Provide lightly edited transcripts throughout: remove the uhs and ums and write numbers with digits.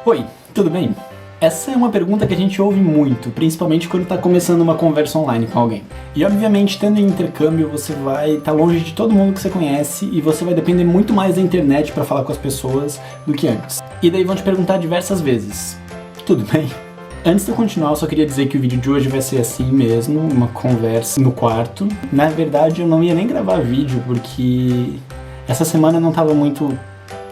Oi, tudo bem? Essa é uma pergunta que a gente ouve muito, principalmente quando está começando uma conversa online com alguém. E obviamente, tendo intercâmbio, você vai estar longe de todo mundo que você conhece e você vai depender muito mais da internet para falar com as pessoas do que antes. E daí vão te perguntar diversas vezes: tudo bem? Antes de eu continuar, eu só queria dizer que o vídeo de hoje vai ser assim mesmo, uma conversa no quarto. Na verdade, eu não ia nem gravar vídeo porque essa semana eu não estava muito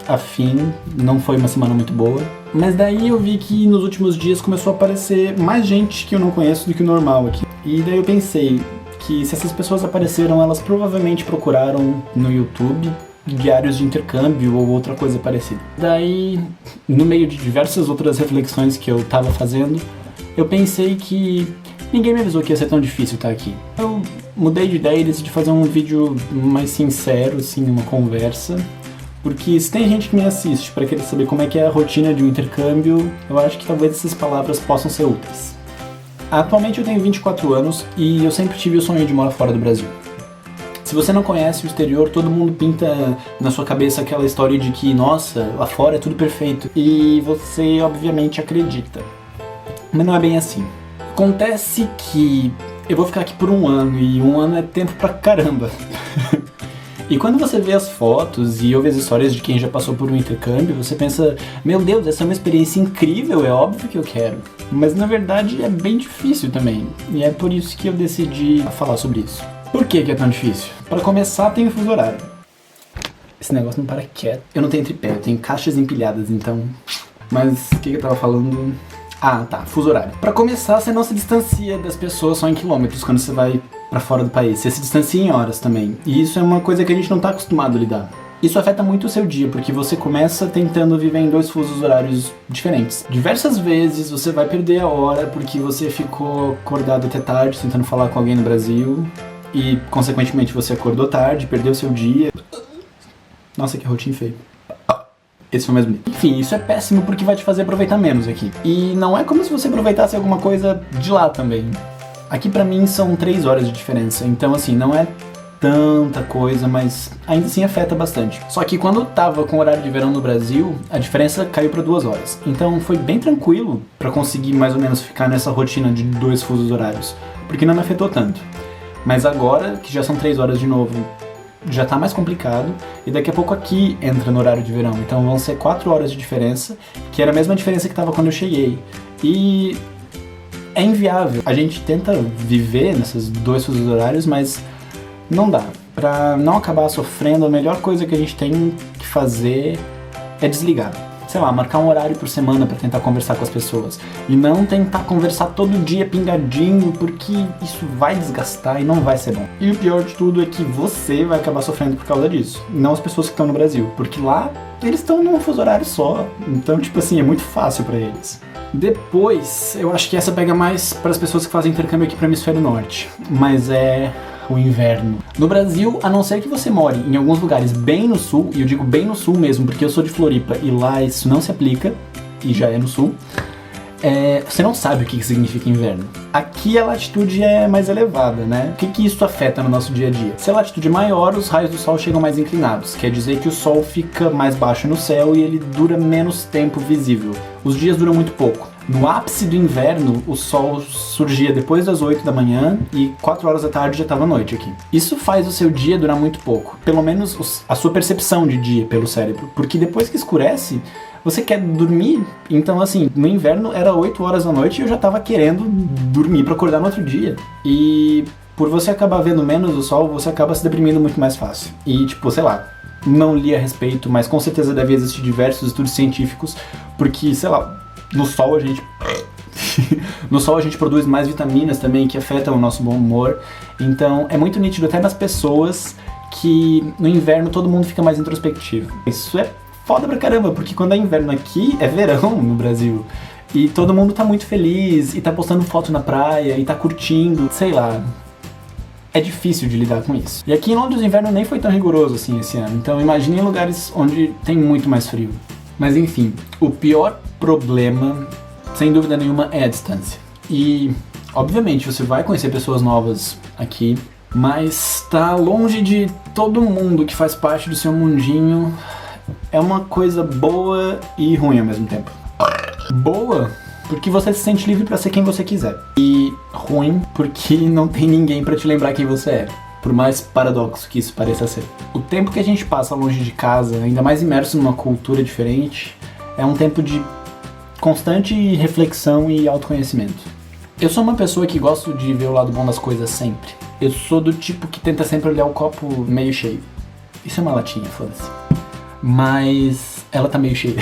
afim, não foi uma semana muito boa. Mas daí eu vi que nos últimos dias começou a aparecer mais gente que eu não conheço do que o normal aqui. E daí eu pensei que se essas pessoas apareceram, elas provavelmente procuraram no YouTube diários de intercâmbio ou outra coisa parecida. Daí, no meio de diversas outras reflexões que eu tava fazendo, eu pensei que ninguém me avisou que ia ser tão difícil estar aqui. Eu mudei de ideia e decidi fazer um vídeo mais sincero, assim, uma conversa. Porque se tem gente que me assiste para querer saber como é que é a rotina de um intercâmbio, eu acho que talvez essas palavras possam ser úteis. Atualmente eu tenho 24 anos e eu sempre tive o sonho de morar fora do Brasil. Se você não conhece o exterior, todo mundo pinta na sua cabeça aquela história de que, nossa, lá fora é tudo perfeito. E você obviamente acredita. Mas não é bem assim. Acontece que eu vou ficar aqui por um ano e um ano é tempo pra caramba. E quando você vê as fotos e ouve as histórias de quem já passou por um intercâmbio, você pensa, meu Deus, essa é uma experiência incrível, é óbvio que eu quero. Mas na verdade é bem difícil também, e é por isso que eu decidi falar sobre isso. Por que é tão difícil? Para começar, tem o fuso horário. Esse negócio não para quieto. Eu não tenho tripé, eu tenho caixas empilhadas, então... Mas o que eu tava falando? Ah, tá, fuso horário. Para começar, você não se distancia das pessoas só em quilômetros quando você vai para fora do país. Você se distancia em horas também. E isso é uma coisa que a gente não tá acostumado a lidar. Isso afeta muito o seu dia, porque você começa tentando viver em dois fusos horários diferentes. Diversas vezes você vai perder a hora porque você ficou acordado até tarde tentando falar com alguém no Brasil e, consequentemente, você acordou tarde, perdeu seu dia. Nossa, que rotina feio. Esse foi mais bonito. Enfim, isso é péssimo porque vai te fazer aproveitar menos aqui. E não é como se você aproveitasse alguma coisa de lá também. Aqui pra mim são 3 horas de diferença, então assim, não é tanta coisa, mas ainda assim afeta bastante. Só que quando eu tava com o horário de verão no Brasil, a diferença caiu pra 2 horas. Então foi bem tranquilo pra conseguir mais ou menos ficar nessa rotina de 2 fusos horários, porque não me afetou tanto. Mas agora, que já são 3 horas de novo, já tá mais complicado, e daqui a pouco aqui entra no horário de verão, então vão ser 4 horas de diferença, que era a mesma diferença que tava quando eu cheguei. E é inviável. A gente tenta viver nesses 2 fusos horários, mas não dá. Pra não acabar sofrendo, a melhor coisa que a gente tem que fazer é desligar. Sei lá, marcar um horário por semana pra tentar conversar com as pessoas. E não tentar conversar todo dia pingadinho, porque isso vai desgastar e não vai ser bom. E o pior de tudo é que você vai acabar sofrendo por causa disso, não as pessoas que estão no Brasil. Porque lá, eles estão num fuso horário só. Então, tipo assim, é muito fácil pra eles. Depois, eu acho que essa pega mais para as pessoas que fazem intercâmbio aqui para o hemisfério norte, mas é o inverno. No Brasil, a não ser que você more em alguns lugares bem no sul, e eu digo bem no sul mesmo, porque eu sou de Floripa e lá isso não se aplica, e já é no sul, você não sabe o que significa inverno. Aqui a latitude é mais elevada, né? O que isso afeta no nosso dia a dia? Se a latitude é maior, os raios do sol chegam mais inclinados. Quer dizer que o sol fica mais baixo no céu e ele dura menos tempo visível. Os dias duram muito pouco. No ápice do inverno, o sol surgia depois das 8 da manhã e 4 horas da tarde já estava noite aqui. Isso faz o seu dia durar muito pouco. Pelo menos a sua percepção de dia pelo cérebro. Porque depois que escurece, você quer dormir. Então assim, no inverno era 8 horas da noite e eu já tava querendo dormir pra acordar no outro dia. E por você acabar vendo menos o sol, você acaba se deprimindo muito mais fácil. E tipo, sei lá, não li a respeito, mas com certeza deve existir diversos estudos científicos, porque, sei lá, no sol a gente no sol a gente produz mais vitaminas também que afetam o nosso bom humor. Então é muito nítido até nas pessoas que no inverno todo mundo fica mais introspectivo. Isso é foda pra caramba, porque quando é inverno aqui, é verão no Brasil. E todo mundo tá muito feliz, e tá postando foto na praia, e tá curtindo, sei lá. É difícil de lidar com isso. E aqui em Londres o inverno nem foi tão rigoroso assim esse ano, então imagine em lugares onde tem muito mais frio. Mas enfim, o pior problema, sem dúvida nenhuma, é a distância. E, obviamente, você vai conhecer pessoas novas aqui, mas tá longe de todo mundo que faz parte do seu mundinho. É uma coisa boa e ruim ao mesmo tempo. Boa, porque você se sente livre pra ser quem você quiser. E ruim, porque não tem ninguém pra te lembrar quem você é. Por mais paradoxo que isso pareça ser. O tempo que a gente passa longe de casa, ainda mais imerso numa cultura diferente, é um tempo de constante reflexão e autoconhecimento. Eu sou uma pessoa que gosto de ver o lado bom das coisas sempre. Eu sou do tipo que tenta sempre olhar o copo meio cheio. Isso é uma latinha, foda-se. Mas ela tá meio cheia.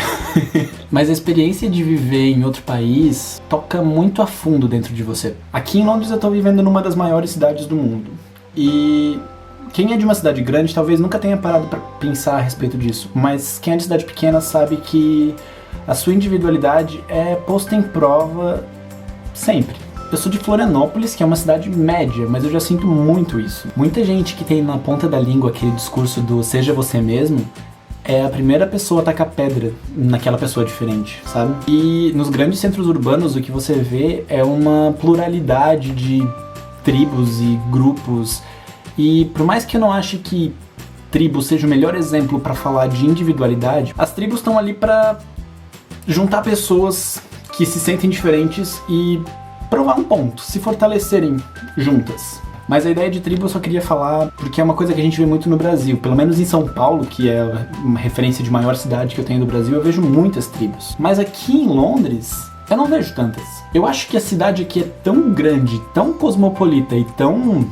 Mas a experiência de viver em outro país toca muito a fundo dentro de você. Aqui em Londres eu tô vivendo numa das maiores cidades do mundo. E quem é de uma cidade grande talvez nunca tenha parado pra pensar a respeito disso. Mas quem é de cidade pequena sabe que a sua individualidade é posta em prova sempre. Eu sou de Florianópolis, que é uma cidade média, mas eu já sinto muito isso. Muita gente que tem na ponta da língua aquele discurso do seja você mesmo, é a primeira pessoa a tacar pedra naquela pessoa diferente, sabe? E nos grandes centros urbanos o que você vê é uma pluralidade de tribos e grupos. E por mais que eu não ache que tribo seja o melhor exemplo para falar de individualidade, as tribos estão ali para juntar pessoas que se sentem diferentes e provar um ponto, se fortalecerem juntas. Mas a ideia de tribo eu só queria falar porque é uma coisa que a gente vê muito no Brasil. Pelo menos em São Paulo, que é uma referência de maior cidade que eu tenho do Brasil, eu vejo muitas tribos. Mas aqui em Londres, eu não vejo tantas. Eu acho que a cidade aqui é tão grande, tão cosmopolita e tão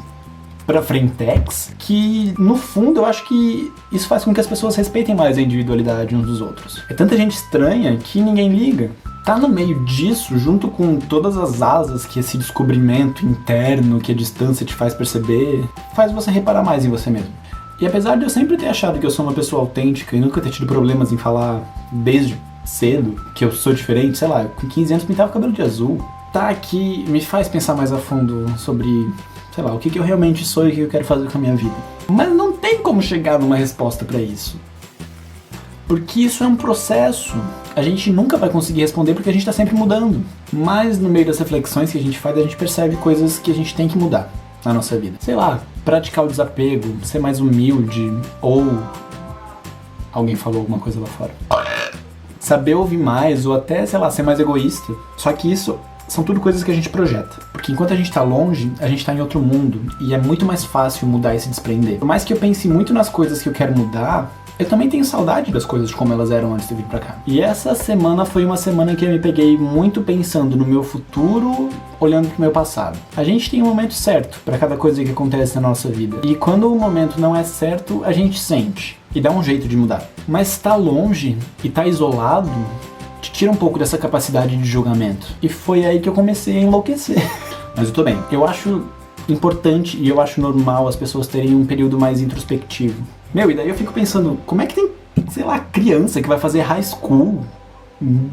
pra frentex, que no fundo eu acho que isso faz com que as pessoas respeitem mais a individualidade uns dos outros. É tanta gente estranha que ninguém liga. Tá no meio disso, junto com todas as asas que esse descobrimento interno que a distância te faz perceber, faz você reparar mais em você mesmo. E apesar de eu sempre ter achado que eu sou uma pessoa autêntica e nunca ter tido problemas em falar desde cedo que eu sou diferente, sei lá, com 15 anos pintava o cabelo de azul, tá aqui me faz pensar mais a fundo sobre, sei lá, o que eu realmente sou e o que eu quero fazer com a minha vida. Mas não tem como chegar numa resposta pra isso. Porque isso é um processo. A gente nunca vai conseguir responder porque a gente tá sempre mudando. Mas no meio das reflexões que a gente faz, a gente percebe coisas que a gente tem que mudar na nossa vida. Sei lá, praticar o desapego, ser mais humilde, ou alguém falou alguma coisa lá fora. Saber ouvir mais, ou até, sei lá, ser mais egoísta. Só que isso são tudo coisas que a gente projeta. Porque enquanto a gente tá longe, a gente tá em outro mundo. E é muito mais fácil mudar e se desprender. Por mais que eu pense muito nas coisas que eu quero mudar, eu também tenho saudade das coisas de como elas eram antes de vir pra cá. E essa semana foi uma semana que eu me peguei muito pensando no meu futuro, olhando pro meu passado. A gente tem um momento certo pra cada coisa que acontece na nossa vida. E quando o momento não é certo, a gente sente. E dá um jeito de mudar. Mas tá longe e tá isolado te tira um pouco dessa capacidade de julgamento. E foi aí que eu comecei a enlouquecer. Mas eu tô bem. Eu acho importante e eu acho normal as pessoas terem um período mais introspectivo. Meu, e daí eu fico pensando, como é que tem, sei lá, criança que vai fazer high school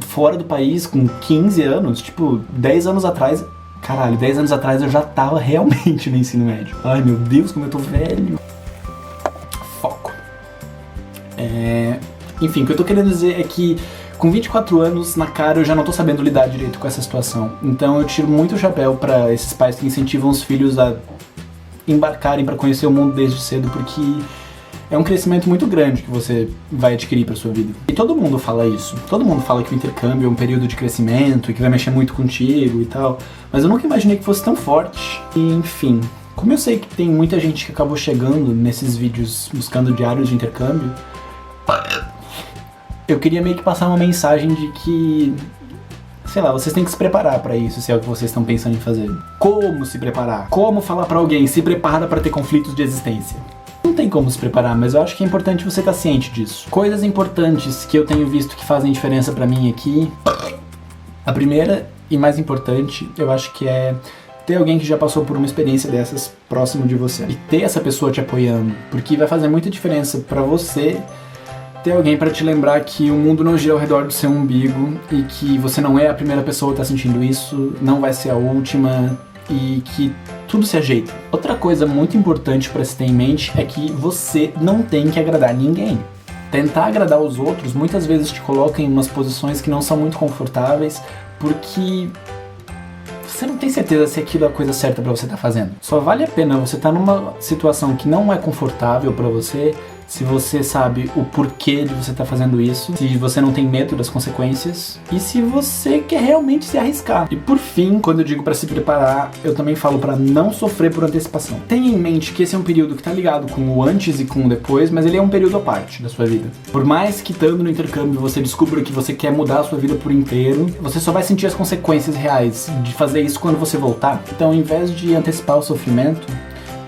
fora do país com 15 anos? Tipo, 10 anos atrás... Caralho, 10 anos atrás eu já tava realmente no ensino médio. Ai, meu Deus, como eu tô velho. Foco. Enfim, o que eu tô querendo dizer é que com 24 anos na cara eu já não tô sabendo lidar direito com essa situação. Então eu tiro muito o chapéu pra esses pais que incentivam os filhos a embarcarem pra conhecer o mundo desde cedo, porque é um crescimento muito grande que você vai adquirir pra sua vida. E todo mundo fala isso. Todo mundo fala que o intercâmbio é um período de crescimento e que vai mexer muito contigo e tal. Mas eu nunca imaginei que fosse tão forte. E, enfim, como eu sei que tem muita gente que acabou chegando nesses vídeos buscando diários de intercâmbio, eu queria meio que passar uma mensagem de que, sei lá, vocês têm que se preparar pra isso, se é o que vocês estão pensando em fazer. Como se preparar? Como falar pra alguém, se prepara pra ter conflitos de existência? Não tem como se preparar, mas eu acho que é importante você estar ciente disso. Coisas importantes que eu tenho visto que fazem diferença pra mim aqui. A primeira e mais importante, eu acho que é ter alguém que já passou por uma experiência dessas próximo de você. E ter essa pessoa te apoiando, porque vai fazer muita diferença pra você ter alguém pra te lembrar que o mundo não gira ao redor do seu umbigo e que você não é a primeira pessoa que tá sentindo isso, não vai ser a última e que tudo se ajeita. Outra coisa muito importante pra se ter em mente é que você não tem que agradar ninguém. Tentar agradar os outros muitas vezes te coloca em umas posições que não são muito confortáveis, porque você não tem certeza se aquilo é a coisa certa pra você estar fazendo. Só vale a pena você estar numa situação que não é confortável pra você se você sabe o porquê de você estar fazendo isso, se você não tem medo das consequências e se você quer realmente se arriscar. E por fim, quando eu digo para se preparar, eu também falo para não sofrer por antecipação. Tenha em mente que esse é um período que tá ligado com o antes e com o depois, mas ele é um período à parte da sua vida. Por mais que estando no intercâmbio você descubra que você quer mudar a sua vida por inteiro, você só vai sentir as consequências reais de fazer isso quando você voltar. Então, ao invés de antecipar o sofrimento,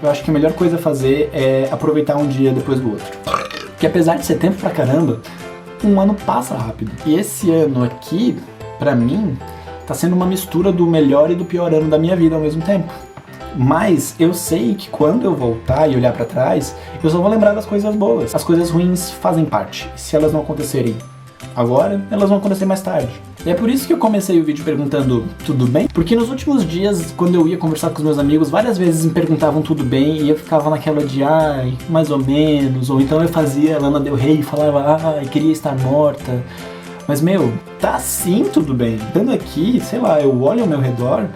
eu acho que a melhor coisa a fazer é aproveitar um dia depois do outro. Porque apesar de ser tempo pra caramba, um ano passa rápido. E esse ano aqui, pra mim, tá sendo uma mistura do melhor e do pior ano da minha vida ao mesmo tempo. Mas eu sei que quando eu voltar e olhar pra trás, eu só vou lembrar das coisas boas. As coisas ruins fazem parte. E se elas não acontecerem agora, elas vão acontecer mais tarde. E é por isso que eu comecei o vídeo perguntando tudo bem? Porque nos últimos dias, quando eu ia conversar com os meus amigos, várias vezes me perguntavam tudo bem e eu ficava naquela de ai, mais ou menos, ou então eu fazia Lana Del Rey e falava ai, queria estar morta. Mas meu, tá sim tudo bem. Estando aqui, sei lá, eu olho ao meu redor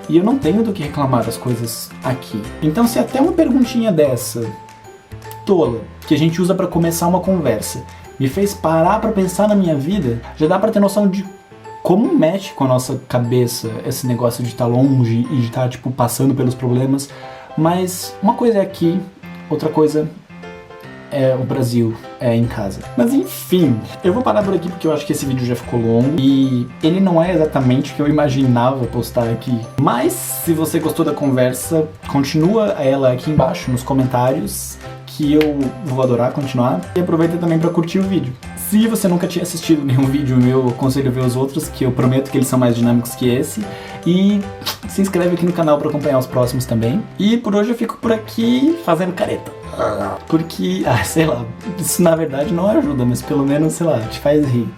e eu não tenho do que reclamar das coisas aqui. Então se até uma perguntinha dessa, tola, que a gente usa pra começar uma conversa, me fez parar pra pensar na minha vida, já dá pra ter noção de como mexe com a nossa cabeça esse negócio de estar longe e de estar, tipo, passando pelos problemas. Mas uma coisa é aqui, outra coisa é o Brasil, é em casa. Mas enfim, eu vou parar por aqui porque eu acho que esse vídeo já ficou longo e ele não é exatamente o que eu imaginava postar aqui. Mas se você gostou da conversa, continua ela aqui embaixo nos comentários, que eu vou adorar continuar. E aproveita também para curtir o vídeo. Se você nunca tinha assistido nenhum vídeo meu, eu aconselho ver os outros, que eu prometo que eles são mais dinâmicos que esse. E se inscreve aqui no canal para acompanhar os próximos também. E por hoje eu fico por aqui fazendo careta. Porque, sei lá, isso na verdade não ajuda, mas pelo menos, sei lá, te faz rir.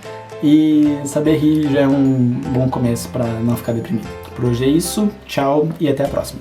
E saber rir já é um bom começo para não ficar deprimido. Por hoje é isso, tchau e até a próxima.